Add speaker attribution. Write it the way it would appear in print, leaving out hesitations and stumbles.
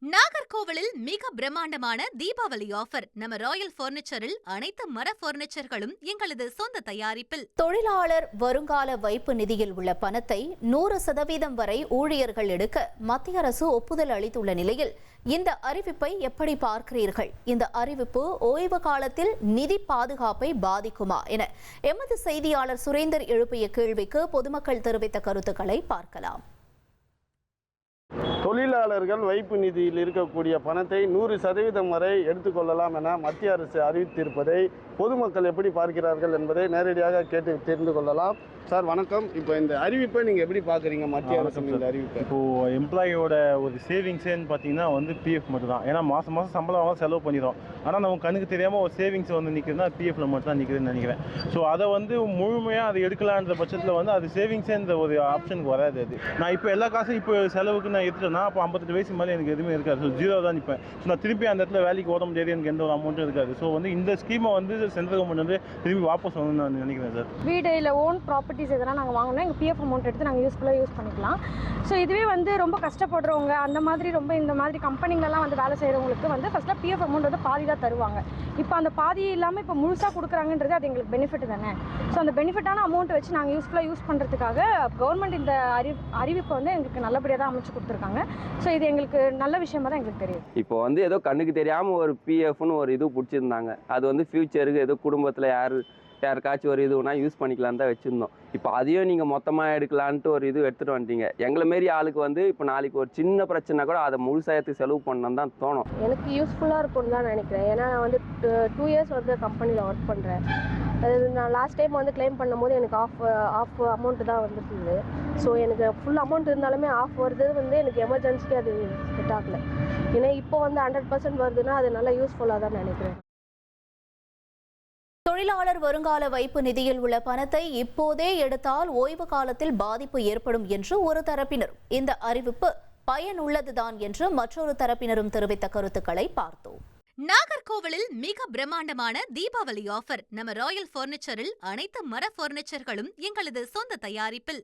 Speaker 1: நாகர்கோவிலில் மிக பிரம்மாண்டமான தீபாவளி ஆஃபர். நம்ம ராயல் பர்னிச்சரில் அனைத்து மர பர்னிச்சர்களும் எங்களது சொந்த தயாரிப்பில்.
Speaker 2: தொழிலாளர் வருங்கால வைப்பு நிதியில் உள்ள பணத்தை 100% வரை ஊழியர்கள் எடுக்க மத்திய அரசு ஒப்புதல் அளித்துள்ள நிலையில் இந்த அறிவிப்பை எப்படி பார்க்கிறீர்கள்? இந்த அறிவிப்பு ஓய்வு காலத்தில் நிதி பாதுகாப்பை பாதிக்குமா என எமது செய்தியாளர் சுரேந்தர் எழுப்பிய கேள்விக்கு பொதுமக்கள் தெரிவித்த கருத்துக்களை பார்க்கலாம்.
Speaker 3: தொழிலாளர்கள் வைப்பு நிதியில் இருக்கக்கூடிய பணத்தை 100% வரை எடுத்துக்கொள்ளலாம் என மத்திய அரசு அறிவித்திருப்பதை பொதுமக்கள் எப்படி பார்க்கிறார்கள் என்பதை நேரடியாக கேட்டு தெரிந்து கொள்ளலாம். சார் வணக்கம். இப்போ இந்த அறிவிப்பை நீங்கள் எப்படி பார்க்குறீங்க? மத்திய அரசு இந்த அறிவிப்பை
Speaker 4: இப்போது எம்ப்ளாயியோட ஒரு சேவிங்ஸேன்னு பார்த்தீங்கன்னா பிஎஃப் மட்டும் தான். ஏன்னா மாதம் சம்பளம் அவங்க செலவு பண்ணிடும். ஆனால் நம்ம கண்ணுக்கு தெரியாமல் ஒரு சேவிங்ஸ் நிற்கிறதுனா பிஎஃப்ல மட்டும் தான் நிற்கிறதுன்னு நினைக்கிறேன். ஸோ அதை முழுமையாக அதை எடுக்கலான்ற பட்சத்தில் அது சேவிங்ஸேன்ற ஒரு ஆப்ஷனுக்கு வராது. அது நான் இப்போ எல்லா காசும் இப்போ செலவுக்கு நான் எடுத்துட்டேன்னா அப்போ 58 வயசு மேலே எனக்கு எதுவுமே இருக்காது. ஸோ ஜீரோ தான் நிற்பேன். ஸோ நான் திருப்பி அந்த இடத்துல வேலைக்கு ஓட முடியாது. எனக்கு எந்த ஒரு அமௌண்ட்டும் இருக்காது. ஸோ இந்த ஸ்கீமை சென்ட்ரல் கவர்மெண்ட் திரும்பி வாபஸ் நான் நினைக்கிறேன் சார்.
Speaker 5: வீடு இல்லை ஓன் ப்ராப்பர்ட்டிஸ் எதனால் நாங்கள் வாங்கினா எங்கள் பிஎஃப் அமௌண்ட் எடுத்து நாங்கள் யூஸ்ஃபுல்லாக யூஸ் பண்ணிக்கலாம். ஸோ இதுவே ரொம்ப கஷ்டப்படுறவங்க அந்த மாதிரி இந்த மாதிரி கம்பெனிங்களெலாம் வேலை செய்கிறவங்களுக்கு ஃபஸ்ட்டாக பிஎஃப் அமௌண்ட் பாதி தான் தருவாங்க. இப்போ அந்த பாதி இல்லாமல் இப்போ முழுசாக கொடுக்குறாங்கன்றது அது எங்களுக்கு பெனிஃபிட் தானே. ஸோ அந்த பெனிஃபிட்டான அமௌண்ட் வச்சு நாங்கள் யூஸ்ஃபுல்லாக யூஸ் பண்ணுறதுக்காக கவர்மெண்ட் இந்த அறிவிப்பை எங்களுக்கு நல்லபடியாக தான் அமைச்சு கொடுத்துருக்காங்க. ஸோ இது எங்களுக்கு நல்ல விஷயமா தான் எங்களுக்கு தெரியும்.
Speaker 6: இப்போ ஏதோ கண்ணுக்கு தெரியாமல் ஒரு பிஎஃப்னு ஒரு இது பிடிச்சிருந்தாங்க. அது ஃபியூச்சருக்கு ஏதோ குடும்பத்தில் யாருக்காச்சும் ஒரு இதுனா யூஸ் பண்ணிக்கலான்னு தான் வச்சுருந்தோம். இப்போ அதையும் நீங்கள் மொத்தமாக எடுக்கலான்ட்டு ஒரு இது எடுத்துகிட்டு வந்துட்டீங்க. எங்களை மாரி ஆளுக்கு இப்போ நாளைக்கு ஒரு சின்ன பிரச்சனை கூட அதை முழுசாயத்துக்கு செலவு பண்ணணும் தான் தோணும்.
Speaker 7: எனக்கு யூஸ்ஃபுல்லாக இருக்கும்னு தான் நினைக்கிறேன். ஏன்னா நான் 2 இயர்ஸ் கம்பெனியில் ஒர்க் பண்ணுறேன். அது நான் லாஸ்ட் டைம் கிளைம் பண்ணும்போது எனக்கு ஆஃப் அமௌண்ட்டு தான் வந்துருக்குது. ஸோ எனக்கு ஃபுல் அமௌண்ட் இருந்தாலுமே ஆஃப் வருது எனக்கு எமர்ஜென்சிக்கு அது செட் ஆகலை. ஏன்னா இப்போ 100% வருதுன்னா அது நல்லா யூஸ்ஃபுல்லாக தான் நினைக்கிறேன்.
Speaker 2: தொழிலாளர் வருங்கால வைப்பு நிதியில் உள்ள பணத்தை இப்போதே எடுத்தால் ஓய்வு காலத்தில் பாதிப்பு ஏற்படும் என்று ஒரு தரப்பினரும், இந்த அறிவிப்பு பயனுள்ளதுதான் என்று மற்றொரு தரப்பினரும் தெரிவித்த கருத்துக்களை பார்த்தோம்.
Speaker 1: நாகர்கோவிலில் மிக பிரம்மாண்டமான தீபாவளி ஆஃபர். நம்ம ராயல் பர்னிச்சரில் அனைத்து மர பர்னிச்சர்களும் எங்களது சொந்த தயாரிப்பில்.